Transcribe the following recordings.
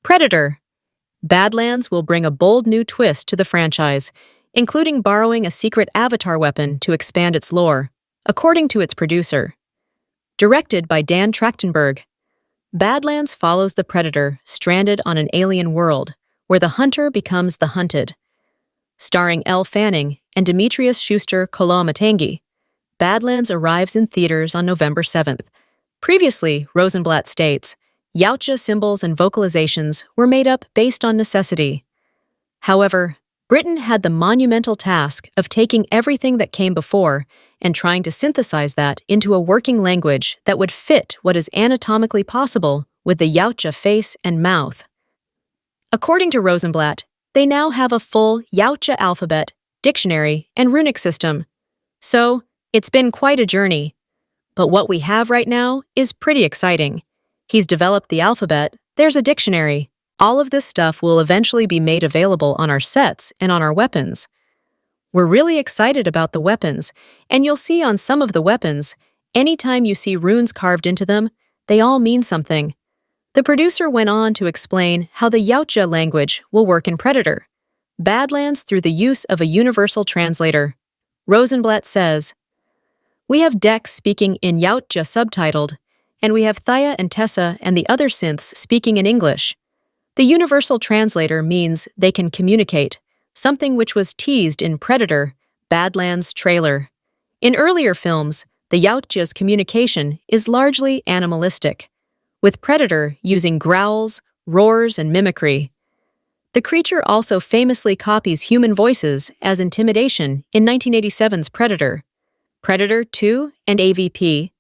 Predator. Badlands will bring a bold new twist to the franchise, including borrowing a secret avatar weapon to expand its lore, according to its producer. Directed by Dan Trachtenberg, Badlands follows the Predator stranded on an alien world, where the hunter becomes the hunted. Starring Elle Fanning and Demetrius Schuster-Koloamatangi, Badlands arrives in theaters on November 7th. Previously, Rosenblatt states, Yautja symbols and vocalizations were made up based on necessity. However, Britain had the monumental task of taking everything that came before and trying to synthesize that into a working language that would fit what is anatomically possible with the Yautja face and mouth. According to Rosenblatt, they now have a full Yautja alphabet, dictionary, and runic system. So, it's been quite a journey. But what we have right now is pretty exciting. He's developed the alphabet, there's a dictionary. All of this stuff will eventually be made available on our sets and on our weapons. We're really excited about the weapons, and you'll see on some of the weapons, anytime you see runes carved into them, they all mean something. The producer went on to explain how the Yautja language will work in Predator, Badlands through the use of a universal translator. Rosenblatt says, "We have Dex speaking in Yautja subtitled, and we have Thea and Tessa and the other synths speaking in English. The universal translator means they can communicate, something which was teased in Predator, Badlands trailer. In earlier films, the Yautja's communication is largely animalistic, with Predator using growls, roars, and mimicry. The creature also famously copies human voices as intimidation in 1987's Predator. Predator 2 and AVP,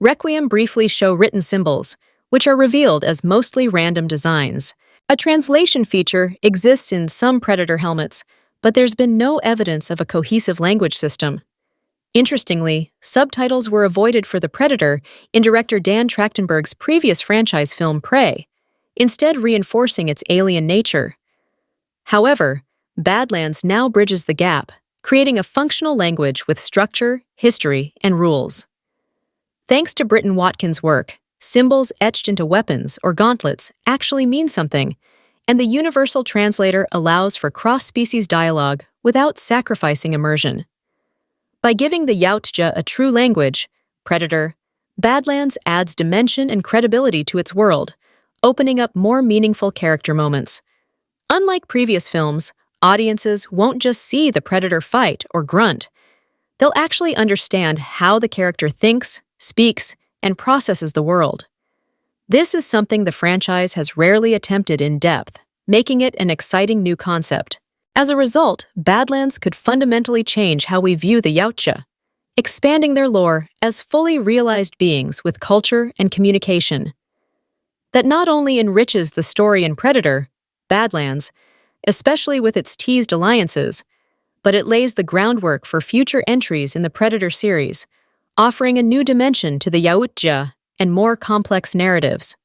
Requiem briefly show written symbols, which are revealed as mostly random designs. A translation feature exists in some Predator helmets, but there's been no evidence of a cohesive language system. Interestingly, subtitles were avoided for the Predator in director Dan Trachtenberg's previous franchise film Prey, instead reinforcing its alien nature. However, Badlands now bridges the gap, creating a functional language with structure, history, and rules. Thanks to Britton Watkins' work, symbols etched into weapons or gauntlets actually mean something, and the universal translator allows for cross-species dialogue without sacrificing immersion. By giving the Yautja a true language, Predator, Badlands adds dimension and credibility to its world, opening up more meaningful character moments. Unlike previous films, audiences won't just see the Predator fight or grunt. They'll actually understand how the character thinks, speaks, and processes the world. This is something the franchise has rarely attempted in depth, making it an exciting new concept. As a result, Badlands could fundamentally change how we view the Yautja, expanding their lore as fully realized beings with culture and communication. That not only enriches the story in Predator, Badlands, especially with its teased alliances, but it lays the groundwork for future entries in the Predator series, offering a new dimension to the Yautja and more complex narratives.